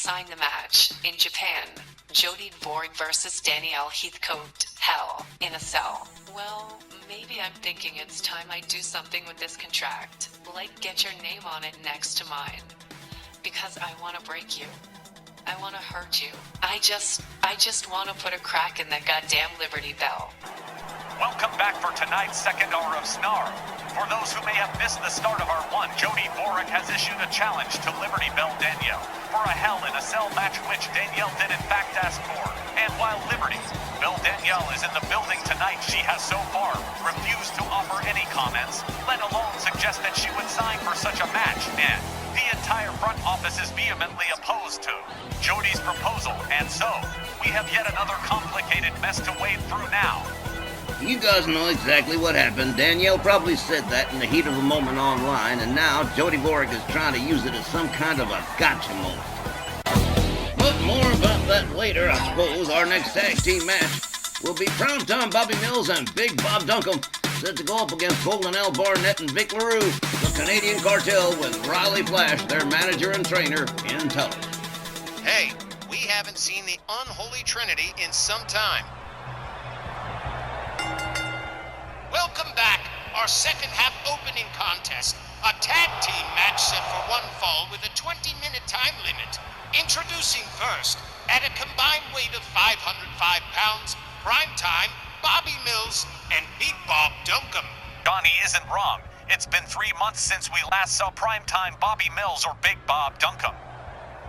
sign the match in Japan. Jody Borg versus Danielle Heathcote. Hell in a cell. Well, maybe I'm thinking it's time I do something with this contract. Like get your name on it next to mine. Because I want to break you. I want to hurt you. I just want to put a crack in that goddamn Liberty Bell. Welcome back for tonight's second Rwl Sn Rl. For those who may have missed the start of R1, Jody Borg has issued a challenge to Liberty Bell Danielle for a Hell in a Cell match which Danielle did in fact ask for. And while Liberty Bell Danielle is in the building tonight, she has so far refused to offer any comments, let alone suggest that she would sign for such a match, and the entire front office is vehemently opposed to Jody's proposal, and so we have yet another complicated mess to wade through now. You guys know exactly what happened. Danielle probably said that in the heat of the moment online, and now Jody Borg is trying to use it as some kind of a gotcha moment. But more about that later, I suppose. Our next tag team match will be Primetime Bobby Mills and Big Bob Duncum, set to go up against Golden L Barnett and Vic LaRue, the Canadian Cartel, with Riley Flash, their manager and trainer, in tow. Hey, we haven't seen the unholy trinity in some time. Welcome back. Our second half opening contest. A tag team match set for one fall with a 20-minute time limit. Introducing first, at a combined weight of 505 pounds, Primetime, Bobby Mills, and Big Bob Duncum. Donnie isn't wrong. It's been 3 months since we last saw Primetime Bobby Mills or Big Bob Duncum.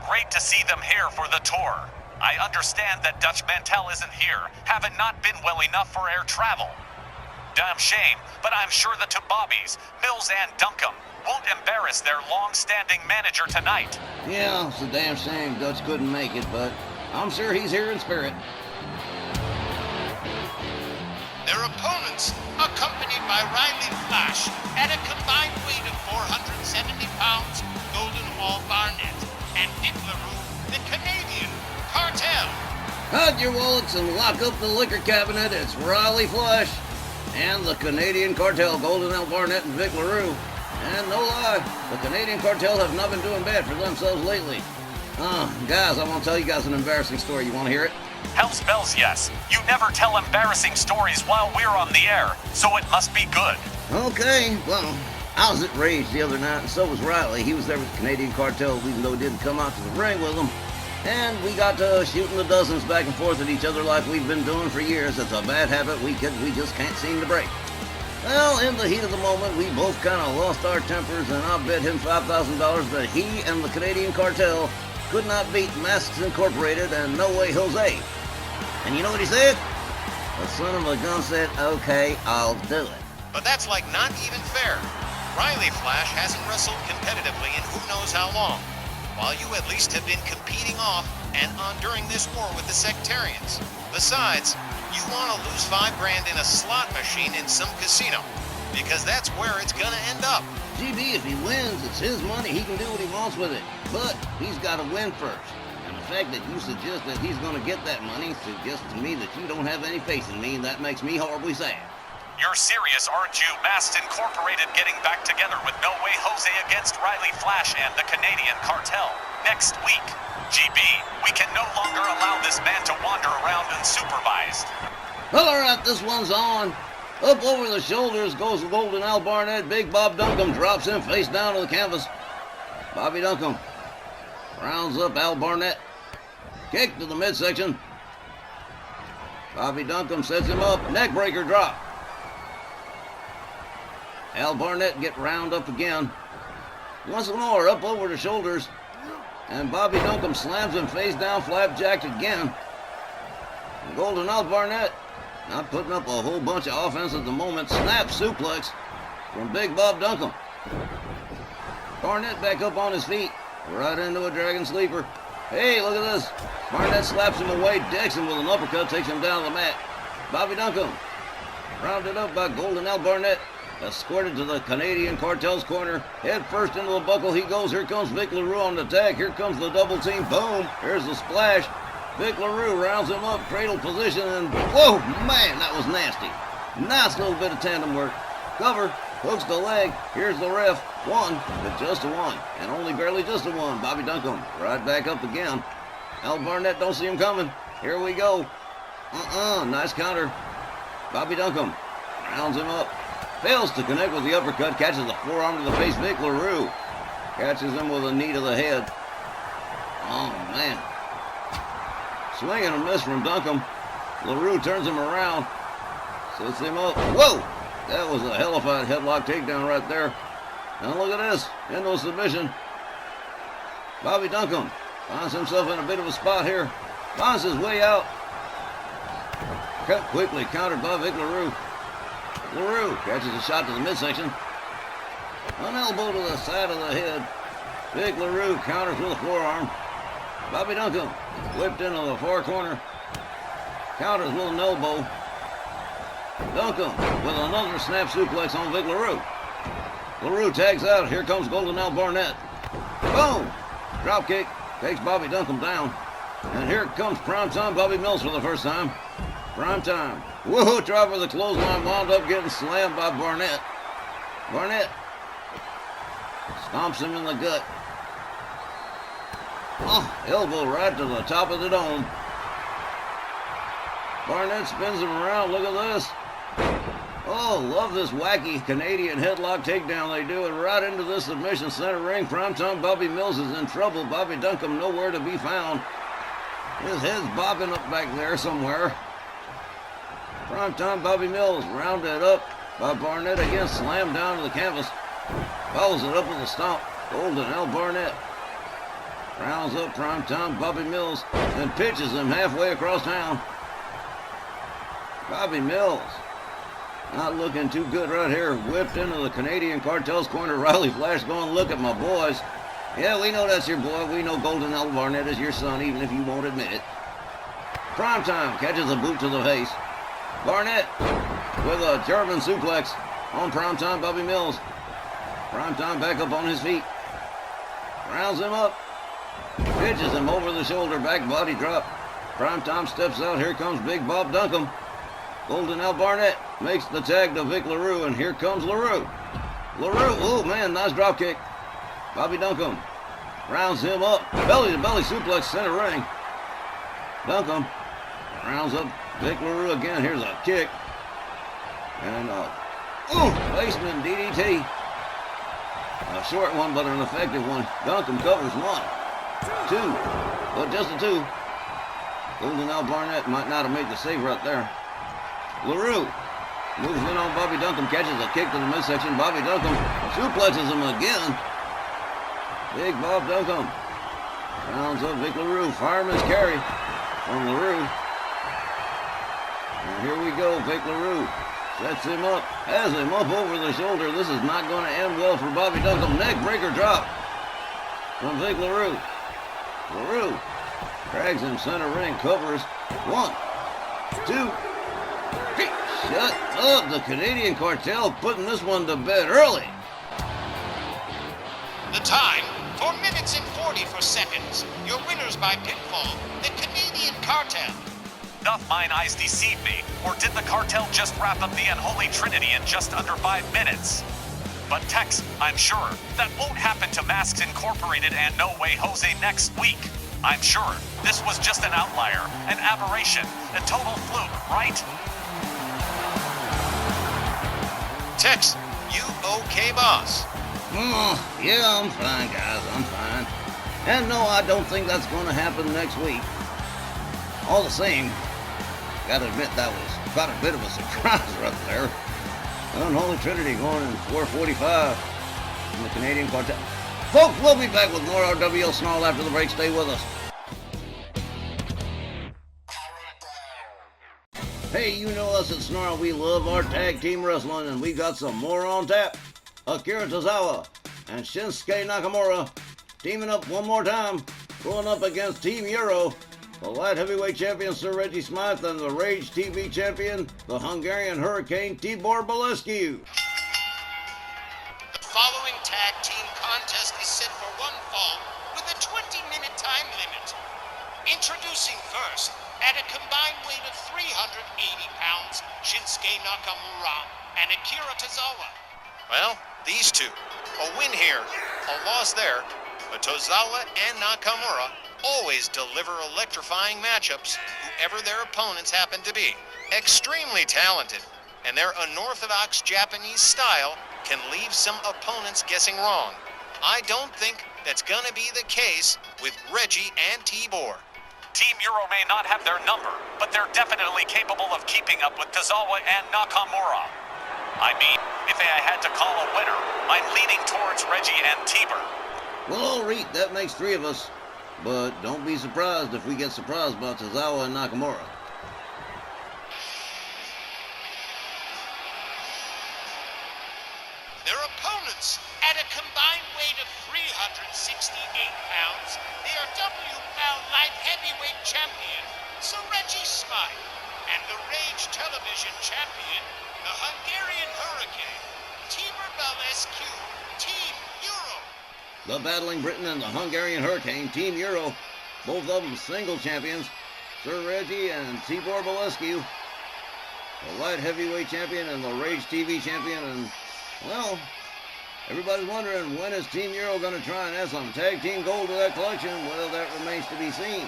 Great to see them here for the tour. I understand that Dutch Mantel isn't here, having not been well enough for air travel. Damn shame, but I'm sure the two Bobbies, Mills and Duncum, won't embarrass their long-standing manager tonight. Yeah, it's a damn shame Dutch couldn't make it, but I'm sure he's here in spirit. Their opponents, accompanied by Riley Flash, at a combined weight of 470 pounds, Golden L Barnett, and Vic LaRue, the Canadian Cartel. Hide your wallets and lock up the liquor cabinet. It's Riley Flash and the Canadian Cartel, Golden L Barnett and Vic LaRue. And no lie, the Canadian Cartel have not been doing bad for themselves lately. Guys, I want to tell you guys an embarrassing story. You want to hear it? Hell's bells, yes. You never tell embarrassing stories while we're on the air, so it must be good. Okay, well, I was at Rage the other night, and so was Riley. He was there with the Canadian Cartel, even though he didn't come out to the ring with them. And we got to shooting the dozens back and forth at each other like we've been doing for years. It's a bad habit we just can't seem to break. Well, in the heat of the moment, we both kind of lost our tempers, and I bet him $5,000 that he and the Canadian Cartel could not beat Masks Incorporated and No Way Jose. And you know what he said? The son of a gun said, okay, I'll do it. But that's like not even fair. Riley Flash hasn't wrestled competitively in who knows how long, while you at least have been competing off and on during this war with the sectarians. Besides, you want to lose $5 grand in a slot machine in some casino, because that's where it's gonna end up. GB, if he wins, it's his money. He can do what he wants with it. But he's got to win first. And the fact that you suggest that he's going to get that money suggests to me that you don't have any faith in me, and that makes me horribly sad. You're serious, aren't you? Masks Incorporated getting back together with No Way Jose against Riley Flash and the Canadian Cartel next week. GB, we can no longer allow this man to wander around unsupervised. Well, all right, this one's on. Up over the shoulders goes the Golden L Barnett. Big Bob Duncum drops him face down to the canvas. Bobby Duncum rounds up Al Barnett. Kick to the midsection. Bobby Duncum sets him up. Neckbreaker drop. Al Barnett get round up again. Once more, up over the shoulders. And Bobby Duncum slams him face down, flapjacked again. And Golden L Barnett, not putting up a whole bunch of offense at the moment, snap suplex from Big Bob Duncum. Barnett back up on his feet, right into a Dragon Sleeper. Hey, look at this. Barnett slaps him away, decks him with an uppercut, takes him down to the mat. Bobby Duncum, rounded up by Golden L Barnett, escorted to the Canadian Cartel's corner. Head first into the buckle he goes. Here comes Vic LaRue on the tag. Here comes the double team. Boom. Here's the splash. Vic LaRue rounds him up, cradle position, and whoa, man, that was nasty. Nice little bit of tandem work. Cover, hooks the leg. Here's the ref. One, but just a one, and only barely just a one. Bobby Duncombe right back up again. Al Barnett don't see him coming. Here we go. Nice counter. Bobby Duncombe rounds him up. Fails to connect with the uppercut. Catches the forearm to the face. Vic LaRue catches him with a knee to the head. Oh, man. Swing and a miss from Duncombe. LaRue turns him around. Sets him up. Whoa! That was a hellified headlock takedown right there. Now look at this. Into a submission. Bobby Duncombe finds himself in a bit of a spot here. Finds his way out. Cut quickly. Countered by Vic LaRue. LaRue catches a shot to the midsection. An elbow to the side of the head. Vic LaRue counters with a forearm. Bobby Duncombe whipped into the far corner. Counters with an elbow. Duncombe with another snap suplex on Vic LaRue. LaRue tags out. Here comes Golden Al Barnett. Boom! Drop kick takes Bobby Duncombe down. And here comes Primetime Bobby Mills for the first time. Primetime. Whoa, drop of the clothesline, wound up getting slammed by Barnett. Barnett stomps him in the gut. Oh, elbow right to the top of the dome. Barnett spins him around. Look at this. Oh, love this wacky Canadian headlock takedown. They do it right into the submission center ring. Primetime Bobby Mills is in trouble. Bobby Duncombe nowhere to be found. His head's bobbing up back there somewhere. Primetime Bobby Mills rounded up by Barnett again, slammed down to the canvas. Follows it up with a stomp. Golden Al Barnett rounds up Primetime Bobby Mills and pitches him halfway across town. Bobby Mills not looking too good right here. Whipped into the Canadian Cartel's corner. Riley Flash going, look at my boys. Yeah, we know that's your boy. We know Golden Al Barnett is your son, even if you won't admit it. Primetime catches a boot to the face. Barnett with a German suplex on Primetime Bobby Mills. Primetime back up on his feet. Rounds him up. Pitches him over the shoulder, back body drop. Primetime steps out. Here comes Big Bob Duncombe. Golden Al Barnett makes the tag to Vic LaRue, and here comes LaRue. LaRue, oh man, nice drop kick. Bobby Duncombe rounds him up. Belly to belly suplex center ring. Duncombe rounds up Vic LaRue again. Here's a kick. And basement DDT. A short one, but an effective one. Duncombe covers one. Two. But just a two. Golden Al Barnett might not have made the save right there. LaRue moves in on Bobby Duncombe, catches a kick to the midsection. Bobby Duncombe suplexes him again. Big Bob Duncombe rounds up Vic LaRue. Fireman's carry from LaRue. And here we go. Vic LaRue sets him up, has him up over the shoulder. This is not going to end well for Bobby Duncombe. Neck breaker drop from Vic LaRue. LaRue drags him center ring, covers. 1, 2, 3. Shut up. The Canadian Cartel putting this one to bed early. The time, 4 minutes and 44 seconds. Your winners by pinfall, the Canadian Cartel. Doth mine eyes deceive me, or did the cartel just wrap up the unholy trinity in just under 5 minutes? But Tex, I'm sure, that won't happen to Masks Incorporated and No Way Jose next week. I'm sure this was just an outlier, an aberration, a total fluke, right? Tex, you okay, boss? Oh, yeah, I'm fine, guys. I'm fine. And no, I don't think that's going to happen next week. All the same, gotta admit that was quite a bit of a surprise right there. Unholy Trinity going in 4:45 in the Canadian Cartel. Folks, we'll be back with more Rwl Sn Rl after the break. Stay with us. Hey, you know us at Sn Rl. We love our tag team wrestling, and we got some more on tap. Akira Tozawa and Shinsuke Nakamura teaming up one more time, going up against Team Euro, the light heavyweight champion Sir Reggie Smythe and the Rage TV champion, the Hungarian Hurricane Tibor Balescu. The following tag team contest is set for one fall with a 20-minute time limit. Introducing first, at a combined weight of 380 pounds, Shinsuke Nakamura and Akira Tozawa. Well, these two A win here, a loss there, but Tozawa and Nakamura always deliver electrifying matchups, whoever their opponents happen to be. Extremely talented, and their unorthodox Japanese style can leave some opponents guessing wrong. I don't think that's gonna be the case with Reggie and Tibor. Team Euro may not have their number, but they're definitely capable of keeping up with Tozawa and Nakamura. I mean, if I had to call a winner, I'm leaning towards Reggie and Tibor. Well, all right, that makes 3 of us. But don't be surprised if we get surprised by Tozawa and Nakamura. Their opponents, at a combined weight of 368 pounds, they are WL Light Heavyweight Champion, Sir Reggie Smythe, and the Rage Television Champion, the Hungarian Hurricane, Tibor Balescu, Team Euro. The Battling Britain and the Hungarian Hurricane, Team Euro, both of them single champions, Sir Reggie and Tibor Balescu, the Light Heavyweight Champion and the Rage TV Champion, and, well, everybody's wondering, when is Team Euro going to try and add some tag team gold to that collection? Well, that remains to be seen.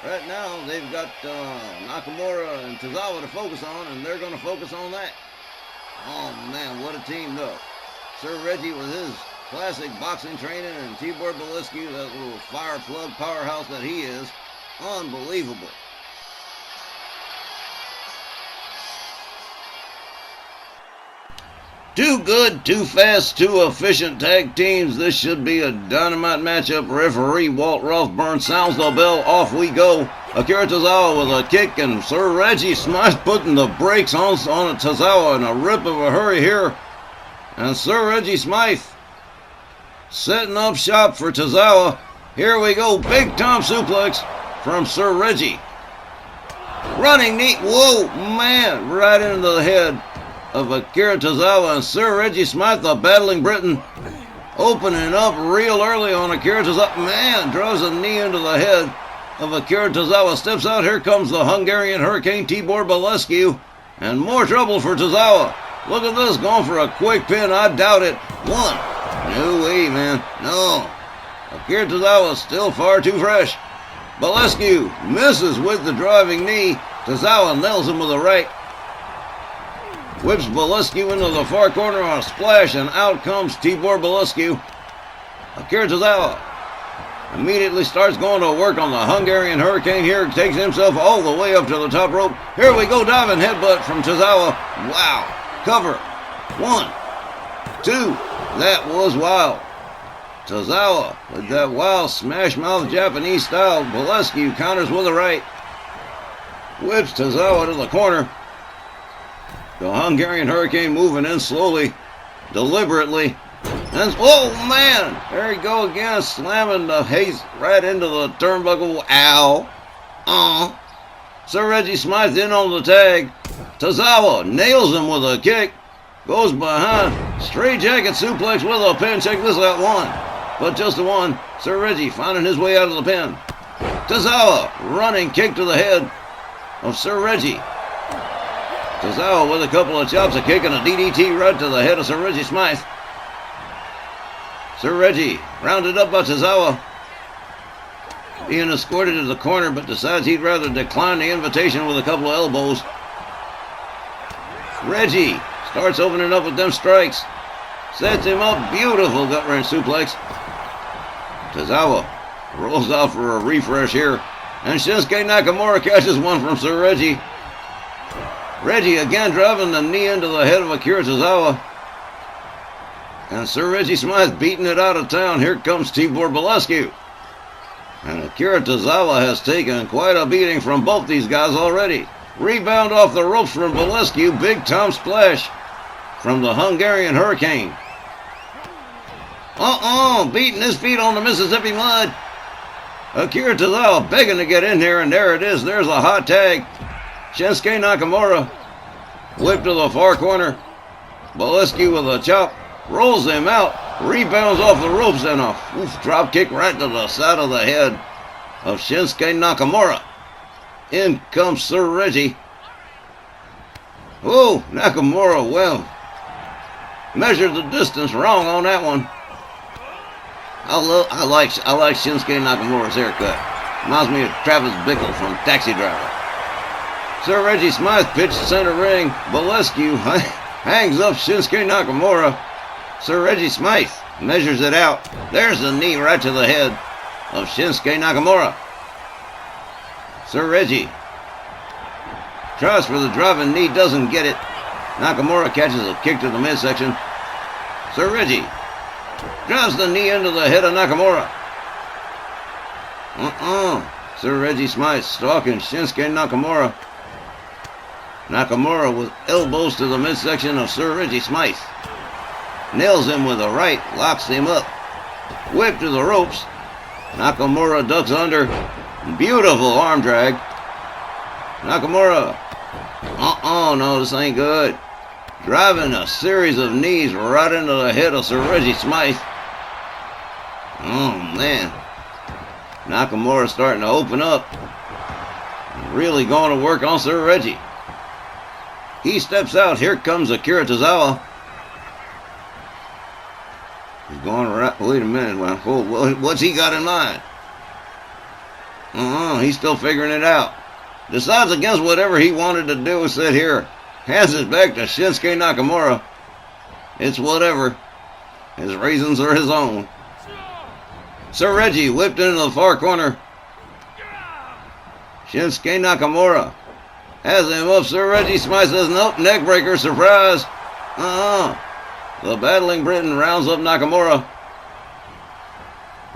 Right now, they've got Nakamura and Tozawa to focus on, and they're going to focus on that. Oh, man, what a team, though. Sir Reggie with his classic boxing training, and Tibor Balescu, that little fire plug powerhouse that he is. Unbelievable. Too good, too fast, too efficient tag teams. This should be a dynamite matchup. Referee Walt Rothburn sounds the bell. Off we go. Akira Tozawa with a kick, and Sir Reggie Smythe putting the brakes on Tozawa in a rip of a hurry here. And Sir Reggie Smythe setting up shop for Tozawa. Here we go. Big time suplex from Sir Reggie. Running knee. Whoa, man. Right into the head of Akira Tozawa, and Sir Reggie Smythe, the Battling Britain, opening up real early on Akira Tozawa. Man, draws a knee into the head of Akira Tozawa. Steps out. Here comes the Hungarian Hurricane, Tibor Balescu, and more trouble for Tozawa. Look at this, going for a quick pin. I doubt it. 1. No way, man. No. Akira Tozawa still far too fresh. Balescu misses with the driving knee. Tozawa nails him with a right. Whips Balescu into the far corner on a splash, and out comes Tibor Balescu. Akira Tozawa immediately starts going to work on the Hungarian Hurricane here. Takes himself all the way up to the top rope. Here we go, diving headbutt from Tozawa. Wow. Cover. 1, 2. That was wild. Tozawa with that wild smash mouth Japanese style. Balescu counters with a right. Whips Tozawa to the corner. The Hungarian Hurricane moving in slowly, deliberately. And, oh, man! There you go again, slamming the haze right into the turnbuckle. Ow. Sir Reggie Smythe in on the tag. Tozawa nails him with a kick. Goes behind. Straight jacket suplex with a pin. Check this out. 1. But just a 1. Sir Reggie finding his way out of the pin. Tozawa running kick to the head of Sir Reggie. Tozawa with a couple of chops, a kick, and a DDT right to the head of Sir Reggie Smythe. Sir Reggie rounded up by Tozawa, being escorted to the corner, but decides he'd rather decline the invitation with a couple of elbows. Reggie starts opening up with them strikes. Sets him up. Beautiful gut wrench suplex. Tozawa rolls out for a refresh here. And Shinsuke Nakamura catches one from Sir Reggie. Reggie again driving the knee into the head of Akira Tozawa. And Sir Reggie Smythe beating it out of town. Here comes Tibor Balescu. And Akira Tozawa has taken quite a beating from both these guys already. Rebound off the ropes from Balescu. Big time splash from the Hungarian Hurricane. Beating his feet on the Mississippi mud. Akira Tozawa begging to get in here, and there it is. There's a hot tag. Shinsuke Nakamura whipped to the far corner. Balescu with a chop. Rolls him out. Rebounds off the ropes, and a drop kick right to the side of the head of Shinsuke Nakamura. In comes Sir Reggie. Oh, Nakamura, well, measured the distance wrong on that one. I like Shinsuke Nakamura's haircut. Reminds me of Travis Bickle from Taxi Driver. Sir Reggie Smythe pitched center ring. Bolescu hangs up Shinsuke Nakamura. Sir Reggie Smythe measures it out. There's the knee right to the head of Shinsuke Nakamura. Sir Reggie tries for the driving knee, doesn't get it. Nakamura catches a kick to the midsection. Sir Reggie drives the knee into the head of Nakamura. Sir Reggie Smythe stalking Shinsuke Nakamura. Nakamura with elbows to the midsection of Sir Reggie Smythe. Nails him with a right, locks him up. Whip to the ropes. Nakamura ducks under. Beautiful arm drag. Nakamura. No, this ain't good. Driving a series of knees right into the head of Sir Reggie Smythe. Oh, man. Nakamura starting to open up. Really going to work on Sir Reggie. He steps out. Here comes Akira Tozawa. He's going right. Wait a minute. What's he got in mind? He's still figuring it out. Decides against whatever he wanted to do. Said here. Hands it back to Shinsuke Nakamura. It's whatever. His reasons are his own. Sir Reggie whipped into the far corner. Shinsuke Nakamura has him up. Sir Reggie Smythe says, nope, neck breaker, surprise. The battling Briton rounds up Nakamura.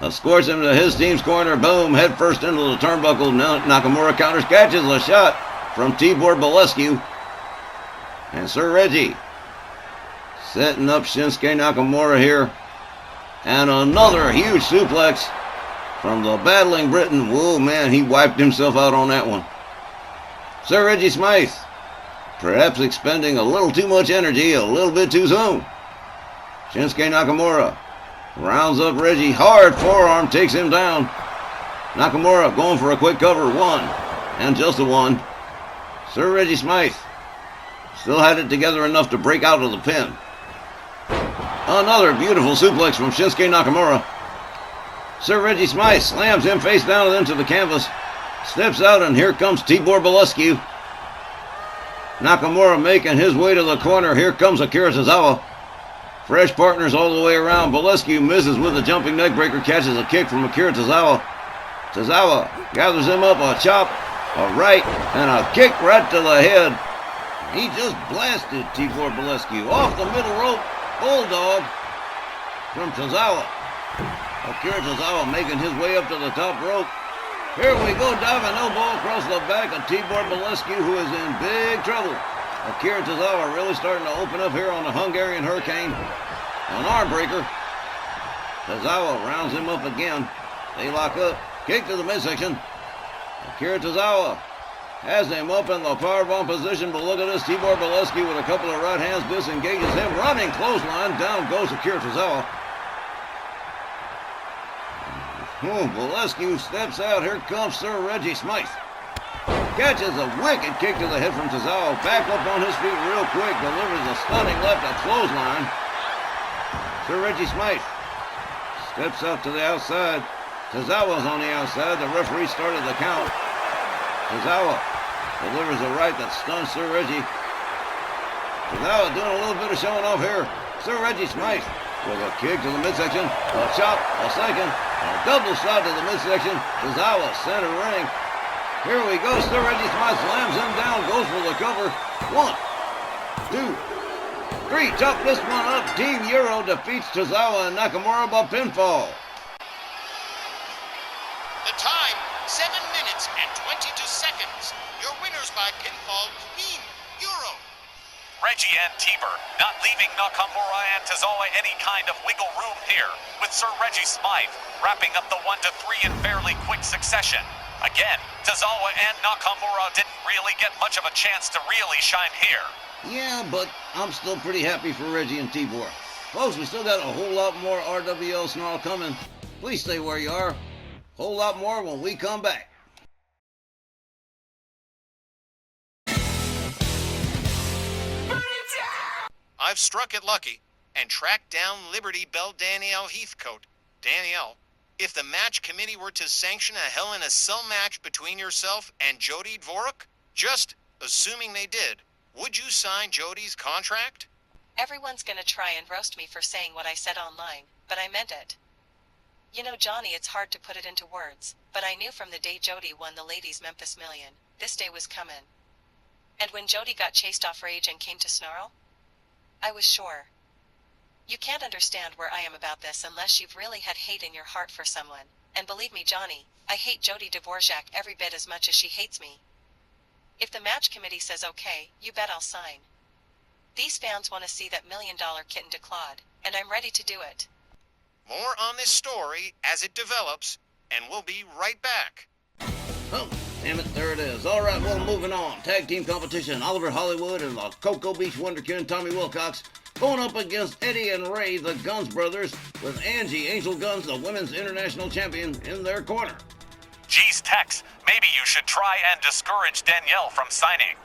Escorts him to his team's corner. Boom, head first into the turnbuckle. Now Nakamura counters, catches a shot from Tibor Bolescu. And Sir Reggie setting up Shinsuke Nakamura here. And another huge suplex from the battling Briton. Whoa, man, he wiped himself out on that one. Sir Reggie Smythe, perhaps expending a little too much energy a little bit too soon. Shinsuke Nakamura rounds up Reggie. Hard forearm takes him down. Nakamura going for a quick cover. One. And just a one. Sir Reggie Smythe still had it together enough to break out of the pin. Another beautiful suplex from Shinsuke Nakamura. Sir Reggie Smythe slams him face down into the canvas. Steps out, and here comes Tibor Bolescu. Nakamura making his way to the corner. Here comes Akira Tozawa. Fresh partners all the way around. Bolescu misses with a jumping neckbreaker. Catches a kick from Akira Tozawa. Tozawa gathers him up. A chop, a right, and a kick right to the head. He just blasted Tibor Bolescu off the middle rope. Bulldog from Tozawa. Akira Tozawa making his way up to the top rope. Here we go, diving elbow across the back of Tibor Bolescu, who is in big trouble. Akira Tozawa really starting to open up here on the Hungarian Hurricane. An arm breaker. Tozawa rounds him up again. They lock up. Kick to the midsection. Akira Tozawa has him up in the powerbomb position, but look at this. Tibor Bolescu with a couple of right hands disengages him. Running clothesline. Down goes Akira Tozawa. Bolescu steps out. Here comes Sir Reggie Smythe. Catches a wicked kick to the head from Tozawa. Back up on his feet real quick. Delivers a stunning left at clothesline. Sir Reggie Smythe steps out to the outside. Tozawa's on the outside. The referee started the count. Tozawa delivers a right that stuns Sir Reggie. Tozawa doing a little bit of showing off here. Sir Reggie Smythe with a kick to the midsection. A chop, a second, a double shot to the midsection. Tozawa center ring. Here we go. Sir Reggie Smythe slams him down. Goes for the cover. 1, 2, 3. Chop this one up. Team Euro defeats Tozawa and Nakamura by pinfall. The time, 7 minutes and 22 seconds. Your winners by pinfall, Team Euro. Reggie and Tibor not leaving Nakamura and Tozawa any kind of wiggle room here, with Sir Reggie Smythe wrapping up the 1 to 3 in fairly quick succession. Again, Tozawa and Nakamura didn't really get much of a chance to really shine here. Yeah, but I'm still pretty happy for Reggie and Tibor. Folks, we still got a whole lot more RWL Snarl coming. Please stay where you are. Whole lot more when we come back. I've struck it lucky. and track down Liberty Belle Danielle Heathcote. Danielle, if the match committee were to sanction a Hell in a Cell match between yourself and Jody Dvorak, just assuming they did, would you sign Jody's contract? Everyone's gonna try and roast me for saying what I said online, but I meant it. You know, Johnny, it's hard to put it into words, but I knew from the day Jody won the Ladies Memphis Million, this day was coming. And when Jody got chased off Rage and came to Snarl, I was sure. You can't understand where I am about this unless you've really had hate in your heart for someone, and believe me, Johnny, I hate Jody Dvorak every bit as much as she hates me. If the match committee says okay, you bet I'll sign. These fans want to see that $1 million kitten declawed, and I'm ready to do it. More on this story as it develops, and we'll be right back. Oh, damn it, there it is. All right, well, moving on. Tag team competition. Oliver Hollywood and the Cocoa Beach Wonderkin, Tommy Wilcox, going up against Eddie and Ray, the Guns brothers, with Angie Angel Guns, the women's international champion, in their corner. Geez, Tex, maybe you should try and discourage Danielle from signing.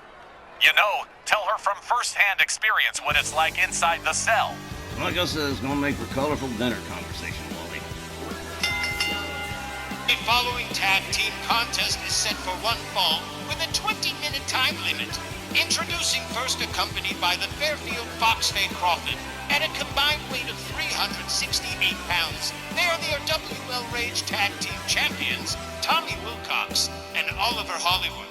You know, tell her from first-hand experience what it's like inside the cell. Like I said, it's going to make for colorful dinner conversation, Wally. The following tag team contest is set for one fall with a 20-minute time limit. Introducing first, accompanied by the Fairfield Foxfay Crawford at a combined weight of 368 pounds. They are their WL Rage Tag Team Champions, Tommy Wilcox and Oliver Hollywood.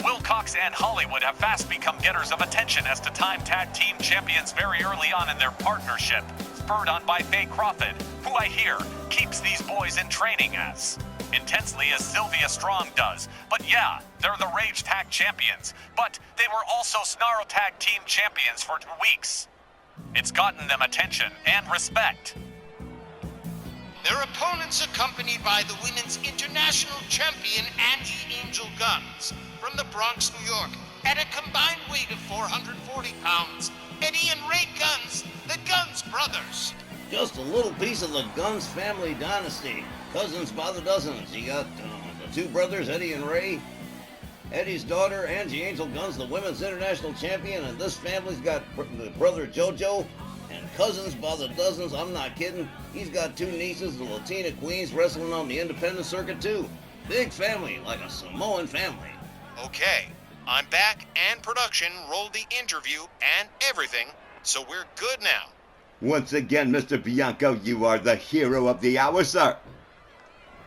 Wilcox and Hollywood have fast become getters of attention as two-time tag team champions very early on in their partnership, spurred on by Faye Crawford, who I hear keeps these boys in training as intensely as Sylvia Strong does. But yeah, they're the Rage Tag Champions, but they were also Snarl Tag Team Champions for 2 weeks. It's gotten them attention and respect. Their opponents accompanied by the women's international champion Angie Angel Guns from the Bronx, New York, at a combined weight of 440 pounds. Eddie and Ray Guns, the Guns brothers. Just a little piece of the Guns family dynasty. Cousins by the dozens. You got the two brothers, Eddie and Ray. Eddie's daughter, Angie Angel Guns, the women's international champion, and this family's got the brother JoJo, and cousins by the dozens. I'm not kidding. He's got two nieces, the Latina Queens, wrestling on the independent circuit too. Big family, like a Samoan family. Okay, I'm back and production rolled the interview and everything, so we're good now. Once again, Mr. Bianco, you are the hero of the hour, sir.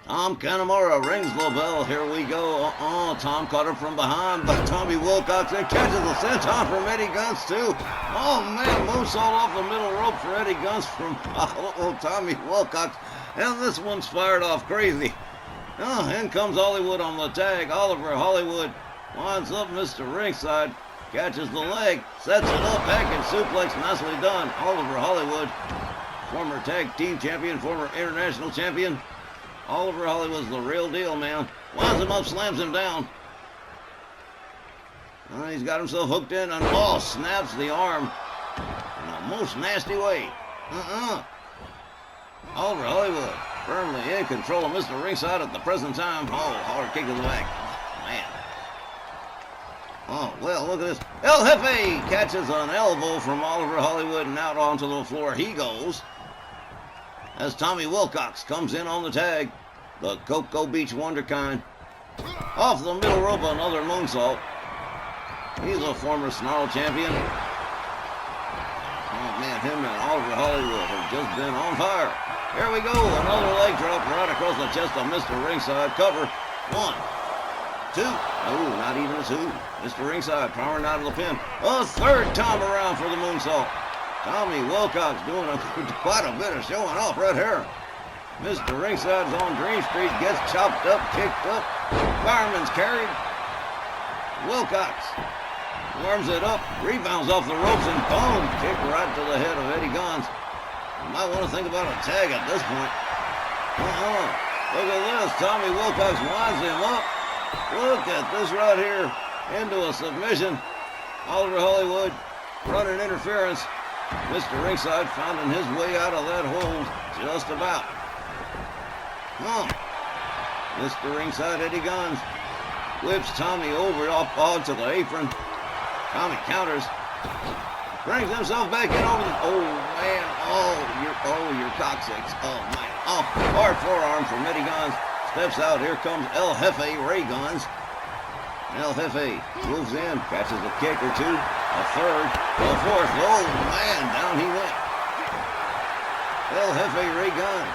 Tom Kanemaru rings the bell. Here we go. Tom caught him from behind, but Tommy Wilcox and catches the senton from Eddie Guns too. Oh man, moonsault off the middle rope for Eddie Guns from Tommy Wilcox. And this one's fired off crazy. In comes Hollywood on the tag. Oliver Hollywood winds up Mr. Ringside, catches the leg, sets it up, back and suplex, nicely done. Oliver Hollywood, former tag team champion, former international champion. Oliver Hollywood's the real deal, man. Winds him up, slams him down. He's got himself hooked in and snaps the arm in a most nasty way. Oliver Hollywood firmly in control of Mr. Ringside at the present time. Hard kick to the back. Man. Well, look at this. El Jefe catches an elbow from Oliver Hollywood and out onto the floor he goes. As Tommy Wilcox comes in on the tag, the Cocoa Beach Wonderkind. Off the middle rope, another moonsault. He's a former Snarl champion. Oh man, him and Oliver Hollywood have just been on fire. Here we go, another leg drop right across the chest of Mr. Ringside. Cover, 1, 2. Oh, not even a 2. Mr. Ringside powering out of the pin. A third time around for the moonsault. Tommy Wilcox doing quite a bit of showing off right here. Mr. Ringside's on Dream Street, gets chopped up, kicked up. Fireman's carried. Wilcox warms it up, rebounds off the ropes, and boom, kick right to the head of Eddie Guns. You might want to think about a tag at this point. Look at this, Tommy Wilcox winds him up. Look at this right here, into a submission. Oliver Hollywood running interference. Mr. Ringside finding his way out of that hold just about. Mr. Ringside, Eddie Guns whips Tommy over up onto the apron. Tommy counters. Brings himself back in over the... Oh, man. You're coccyx. Oh, man. Oh, hard forearm from Eddie Guns. Steps out. Here comes El Jefe Ray Guns. El Jefe moves in. Catches a kick or two. A third. A fourth. Oh, man. Down he went. El Jefe Ray Guns.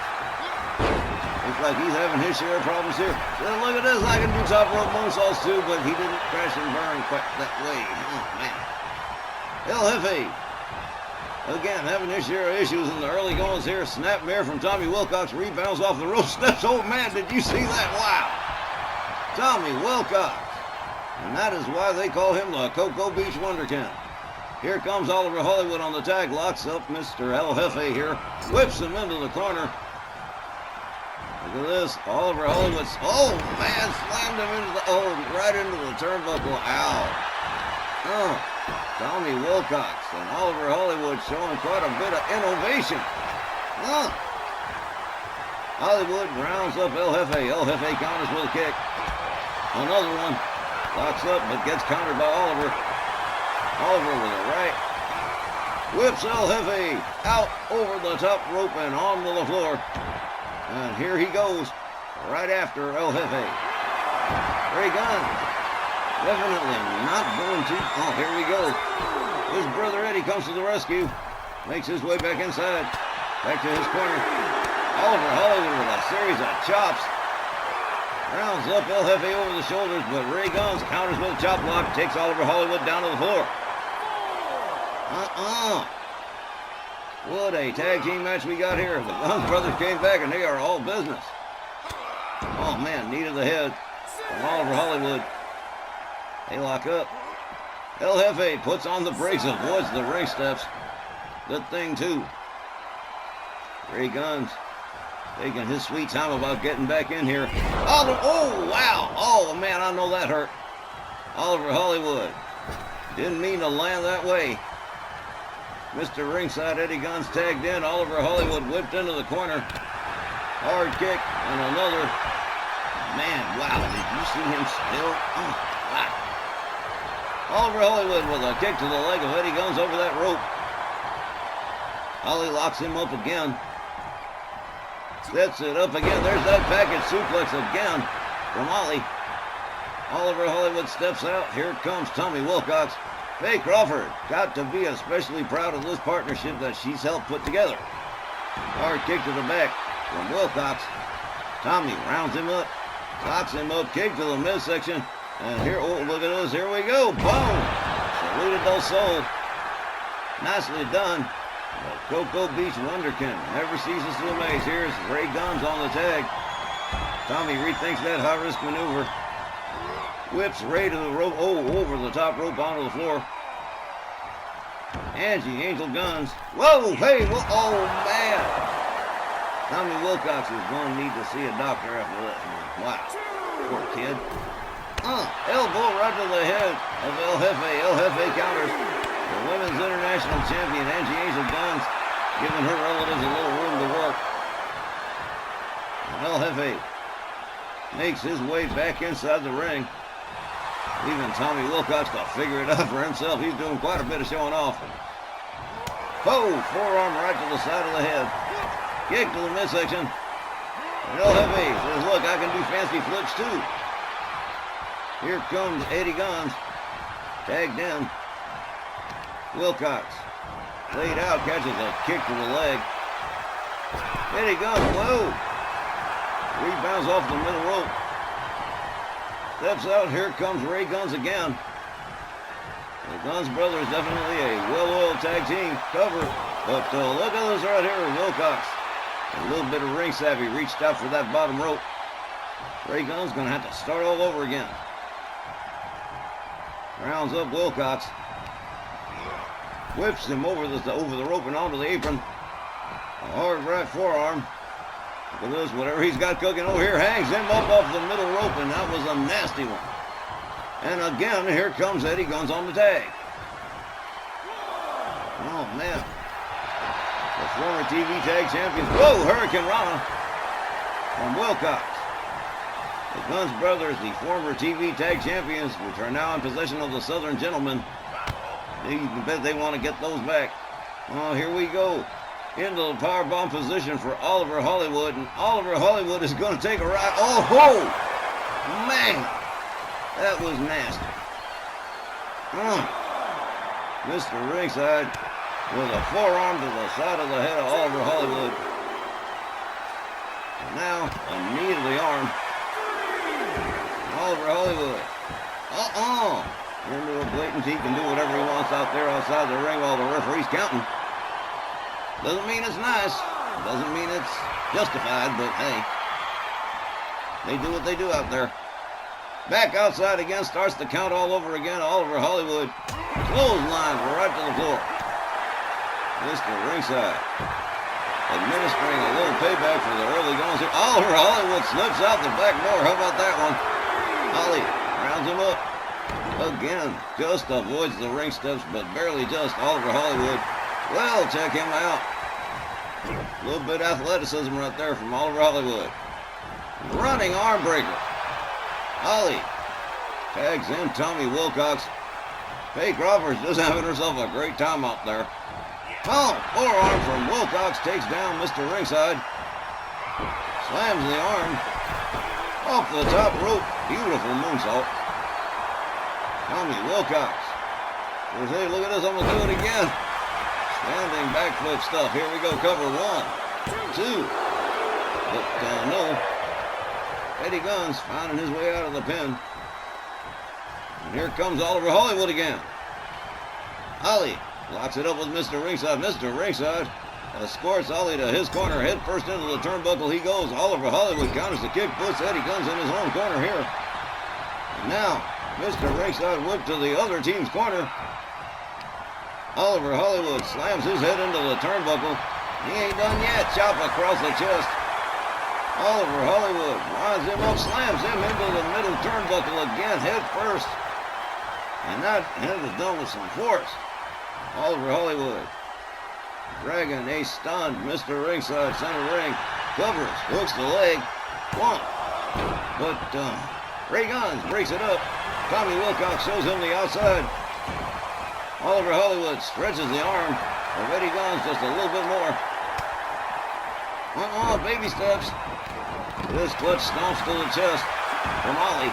Looks like he's having his share of problems here. So look at this. I can do top rope moonsaults too, but he didn't crash and burn quite that way. Oh, man. El Jefe. Again, having his share of issues in the early goings here. Snapmare from Tommy Wilcox. Rebounds off the rope. Steps. Oh, man, did you see that? Wow. Tommy Wilcox. And that is why they call him the Cocoa Beach Wonderkin. Here comes Oliver Hollywood on the tag. Locks up Mr. El Jefe here. Whips him into the corner. Look at this. Oliver Hollywood. Oh, man. Slammed him into the... Oh, right into the turnbuckle. Ow. Oh. Tommy Wilcox and Oliver Hollywood showing quite a bit of innovation. Oh. Hollywood rounds up El Jefe. El Jefe counters with a kick. Another one. Locks up, but gets countered by Oliver. Oliver with a right. Whips El Jefe out over the top rope and onto the floor. And here he goes, right after El Jefe. Ray Guns. Definitely not going to... Oh, here we go. His brother Eddie comes to the rescue. Makes his way back inside. Back to his corner. Oliver Hollywood with a series of chops. Rounds up El Jefe over the shoulders, but Ray Guns counters with a chop block. Takes Oliver Hollywood down to the floor. What a tag team match we got here. The Guns brothers came back and they are all business. Oh, man, knee to the head from Oliver Hollywood. They lock up. El Jefe puts on the brakes, avoids the ring steps. Good thing, too. Ray Guns taking his sweet time about getting back in here. Oh, wow. Oh, man, I know that hurt. Oliver Hollywood. Didn't mean to land that way. Mr. Ringside Eddie Guns tagged in. Oliver Hollywood whipped into the corner. Hard kick and another. Man, wow, did you see him still? Oh, wow. Oliver Hollywood with a kick to the leg of Eddie Guns over that rope. Holly locks him up again. Sets it up again. There's that package suplex again from Ollie. Oliver Hollywood steps out. Here comes Tommy Wilcox. Faye Crawford got to be especially proud of this partnership that she's helped put together. Hard kick to the back from Wilcox. Tommy rounds him up. Locks him up. Kick to the midsection. And here, oh, look at this. Here we go. Boom. Salida del Sol. Nicely done. The Cocoa Beach Wonderkin never ceases to amaze. Here's Ray Guns on the tag. Tommy rethinks that high-risk maneuver. Whips Ray to the rope. Oh, over the top rope onto the floor. Angie Angel Guns. Whoa, hey, whoa, oh, man. Tommy Wilcox is going to need to see a doctor after that. Wow. Poor kid. Elbow right to the head of El Jefe. El Jefe counters. The Women's International Champion, Angie Angel Guns, giving her relatives a little room to work. And El Jefe makes his way back inside the ring, leaving Tommy Wilcox to figure it out for himself. He's doing quite a bit of showing off. Oh, forearm right to the side of the head. Kick to the midsection. And El Jefe says, look, I can do fancy flips too. Here comes Eddie Guns, tagged in. Wilcox, laid out, catches a kick to the leg. Eddie Guns, whoa. Rebounds off the middle rope. Steps out, here comes Ray Guns again. The Guns brothers definitely a well-oiled tag team cover. But look at this right here, Wilcox. A little bit of ring savvy, reached out for that bottom rope. Ray Guns gonna have to start all over again. Rounds up Wilcox. Whips him over the rope and onto the apron. A hard right forearm. Look at this, whatever he's got cooking over here, hangs him up off the middle rope, and that was a nasty one. And again, here comes Eddie Guns on the tag. Oh, man. The former TV tag champions. Whoa, Hurricane Rana from Wilcox. The Guns brothers, the former TV tag champions, which are now in possession of the Southern Gentlemen. You can bet they want to get those back. Oh, here we go. Into the powerbomb position for Oliver Hollywood, and Oliver Hollywood is going to take a ride. Oh, ho! Man, that was nasty. Mr. Ringside with a forearm to the side of the head of Oliver Hollywood. And now a knee to the arm. Oliver Hollywood. Into a blatant, he can do whatever he wants out there outside the ring while the referee's counting. Doesn't mean it's nice. Doesn't mean it's justified, but hey, they do what they do out there. Back outside again, starts the count all over again. Oliver Hollywood clothesline right to the floor. Mr. Ringside administering a little payback for the early goings here. Oliver Hollywood slips out the back door. How about that one? Holly rounds him up. Again, just avoids the ring steps, but barely just. Oliver Hollywood, well, check him out. A little bit of athleticism right there from Oliver Hollywood. Running arm breaker. Holly tags in Tommy Wilcox. Faye Crawford's just having herself a great time out there. Oh, forearm from Wilcox takes down Mr. Ringside. Slams the arm off the top rope. Beautiful moonsault. Tommy Wilcox. Hey, look at this, I'm going to do it again. Standing backflip stuff. Here we go, cover 1, 2. But no. Eddie Guns finding his way out of the pin. And here comes Oliver Hollywood again. Holly locks it up with Mr. Ringside. Mr. Ringside escorts Ollie to his corner. Head first into the turnbuckle he goes. Oliver Hollywood counters the kick, puts Eddie Guns in his own corner here. And now, Mr. Ringside whipped to the other team's corner. Oliver Hollywood slams his head into the turnbuckle. He ain't done yet. Chop across the chest. Oliver Hollywood winds him up, slams him into the middle turnbuckle again, head first. And that head is done with some force. Oliver Hollywood dragging a stunned Mr. Ringside center ring. Covers, hooks the leg. One. But Ray Guns breaks it up. Tommy Wilcox shows him the outside. Oliver Hollywood stretches the arm of Eddie Guns just a little bit more. Baby steps. This clutch stomps to the chest from Ollie.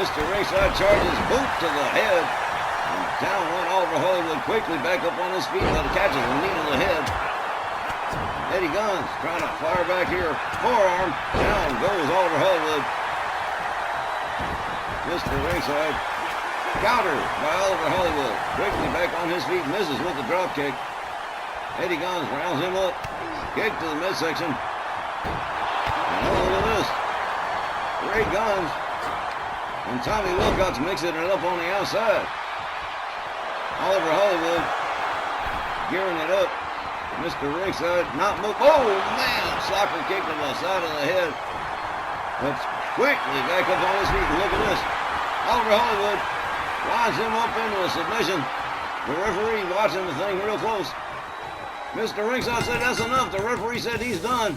Mr. Ringside charges boot to the head. And down went Oliver Hollywood quickly back up on his feet, but catches a knee to the head. Eddie Guns trying to fire back here. Forearm. Down goes Oliver Hollywood. Mr. Ringside countered by Oliver Hollywood. Quickly back on his feet, misses with the drop kick. Eddie Guns rounds him up. Kick to the midsection. And look at this. Ray Guns and Tommy Wilcox mixing it up on the outside. Oliver Hollywood gearing it up. Mr. Ringside not move. Oh man, soccer kick to the side of the head. But quickly back up on his feet. And look at this. Oliver Hollywood winds him up into a submission. The referee watching the thing real close. Mr. Ringside said that's enough. The referee said he's done.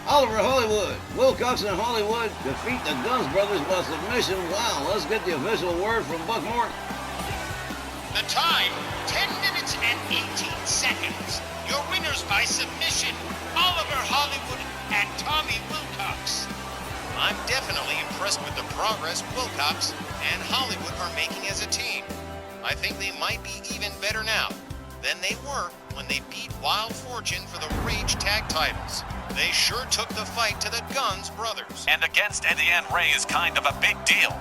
Oliver Hollywood, Wilcox and Hollywood defeat the Guns brothers by submission. Wow, let's get the official word from Buck Morton. The time, 10 minutes and 18 seconds. Your winners by submission, Oliver Hollywood and Tommy Wilcox. I'm definitely impressed with the progress Wilcox and Hollywood are making as a team. I think they might be even better now than they were when they beat Wild Fortune for the Rage Tag titles. They sure took the fight to the Guns brothers. And against Eddie and Ray is kind of a big deal.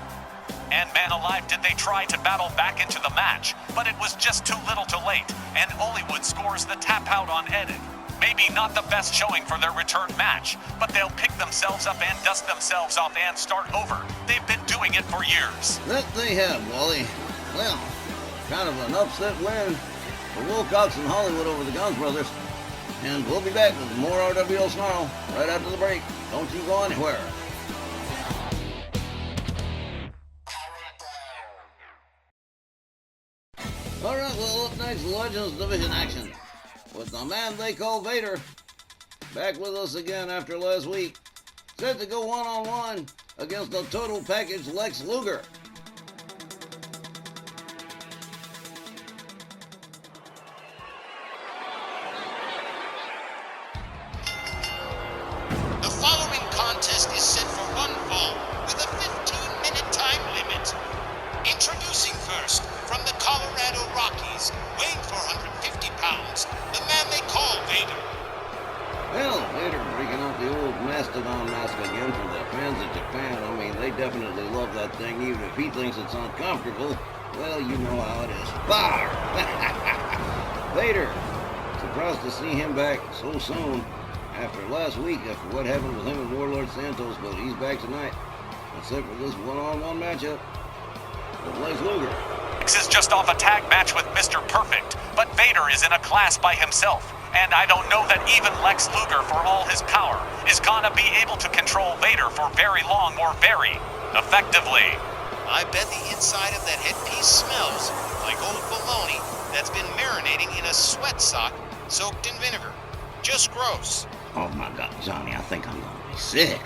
And man alive, did they try to battle back into the match, but it was just too little too late, and Hollywood scores the tap out on Eddie. Maybe not the best showing for their return match, but they'll pick themselves up and dust themselves off and start over. They've been doing it for years. That they have, Wally. Well, kind of an upset win for Wilcox and Hollywood over the Guns brothers. And we'll be back with more Rwl Sn Rl right after the break. Don't you go anywhere. Alright, well, up next, Legends Division action with the man they call Vader. Back with us again after last week. Set to go one-on-one against the Total Package Lex Luger. The following contest is set for one fall with a 15-minute time limit. Introducing first, from the Colorado Rockies, weighing 450 pounds, the man they call Vader. Well, Vader breaking out the old Mastodon mask again for the fans of Japan. I mean, they definitely love that thing, even if he thinks it's uncomfortable. Well, you know how it is. Fire! Vader! Surprised to see him back so soon after last week, after what happened with him and Warlord Santos, but he's back tonight, except for this one-on-one matchup with Lex Luger. Lex is just off a tag match with Mr. Perfect, but Vader is in a class by himself. And I don't know that even Lex Luger, for all his power, is gonna be able to control Vader for very long or very effectively. I bet the inside of that headpiece smells like old bologna that's been marinating in a sweat sock soaked in vinegar. Just gross. Oh my God, Johnny, I think I'm gonna be sick.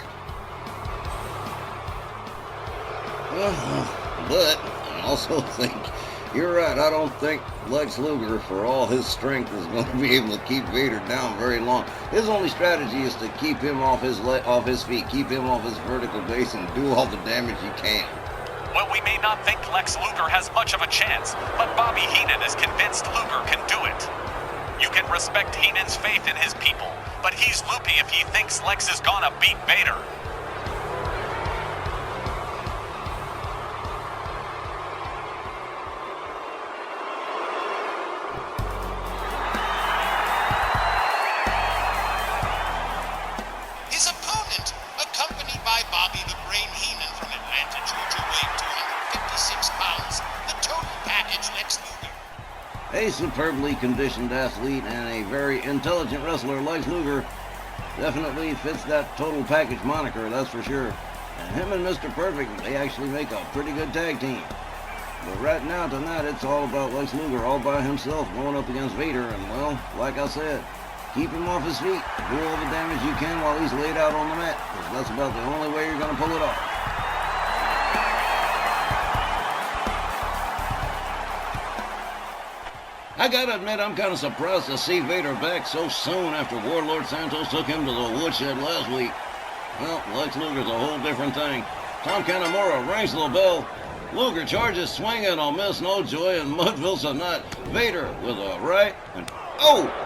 But I also think you're right. I don't think Lex Luger, for all his strength, is going to be able to keep Vader down very long. His only strategy is to keep him off his feet, keep him off his vertical base, and do all the damage he can. Well, we may not think Lex Luger has much of a chance, but Bobby Heenan is convinced Luger can do it. You can respect Heenan's faith in his people, but he's loopy if he thinks Lex is gonna beat Vader. His opponent, accompanied by Bobby the Brain Heenan from Atlanta, Georgia, weighing 256 pounds, the total package Lex Luger. A superbly conditioned athlete and a very intelligent wrestler, Lex Luger, definitely fits that total package moniker, that's for sure. And him and Mr. Perfect, they actually make a pretty good tag team. But right now, tonight, it's all about Lex Luger all by himself going up against Vader. And, well, like I said, keep him off his feet. Do all the damage you can while he's laid out on the mat, because that's about the only way you're going to pull it off. I gotta admit, I'm kind of surprised to see Vader back so soon after Warlord Santos took him to the woodshed last week. Well, Lex Luger's a whole different thing. Tom Kanemaru rings the bell. Luger charges swinging on Miss No Joy and Mudville tonight. Vader with a right and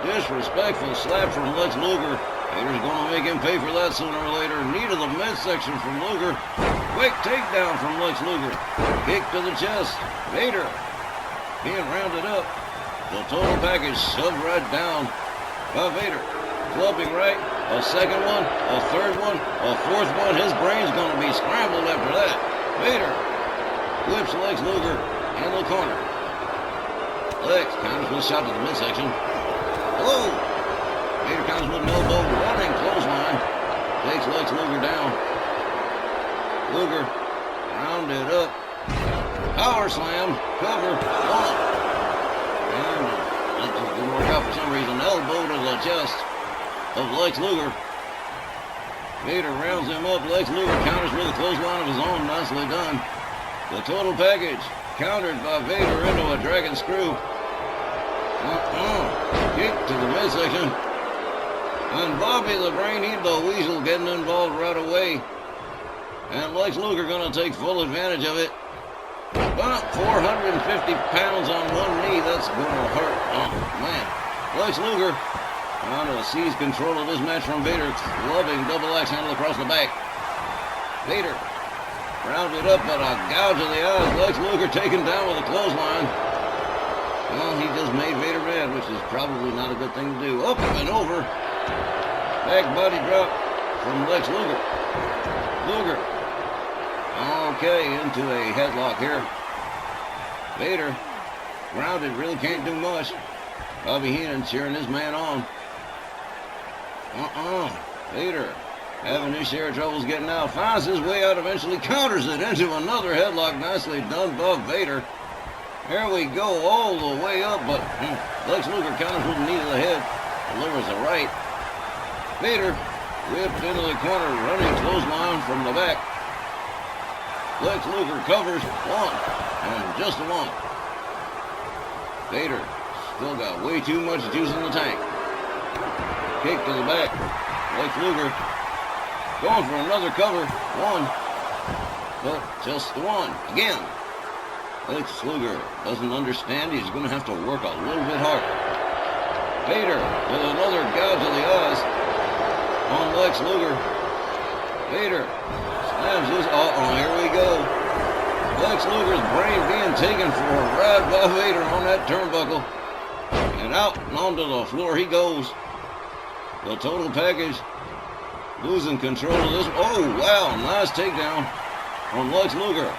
disrespectful slap from Lex Luger. Vader's gonna make him pay for that sooner or later. Knee to the midsection from Luger. Quick takedown from Lex Luger. Kick to the chest. Vader being rounded up. The total package shoved right down by Vader. Clubbing right, a second one, a third one, a fourth one. His brain's gonna be scrambled after that. Vader whips Lex Luger in the corner. Lex counters with a shot to the midsection. Whoa! Vader counters with an elbow, running clothesline. Takes Lex Luger down. Luger rounded up. Power slam, cover, one. And that just didn't work out for some reason. Elbow to the chest of Lex Luger. Vader rounds him up. Lex Luger counters with a clothesline of his own. Nicely done. The total package countered by Vader into a dragon screw. Kick to the midsection. And Bobby the Brain, the Weasel, getting involved right away. And Lex Luger gonna take full advantage of it. About 450 pounds on one knee, that's gonna hurt. Oh, man. Lex Luger trying to seize control of this match from Vader. Clubbing double axe handle across the back. Vader rounded up, but a gouge of the eyes. Lex Luger taken down with a clothesline. Well, he just made Vader mad, which is probably not a good thing to do. Up and over. Back body drop from Lex Luger. Luger. Okay, into a headlock here. Vader, grounded, really can't do much. Bobby Heenan cheering his man on. Vader, having his share of troubles getting out, finds his way out, eventually counters it into another headlock. Nicely done by Vader. Here we go, all the way up, but Lex Luger counters with a knee to the head, delivers a right. Vader whipped into the corner, running clothesline from the back. Lex Luger covers one, and just a one. Vader still got way too much juice in the tank. Kick to the back. Lex Luger Going for another cover. One. But just the one. Again. Lex Luger doesn't understand. He's going to have to work a little bit harder. Vader with another gouge of the eyes on Lex Luger. Vader slams his... Uh-oh, here we go. Lex Luger's brain being taken for a ride by Vader on that turnbuckle. And out and onto the floor he goes. The total package losing control of this. Oh, wow, nice takedown on Lex Luger,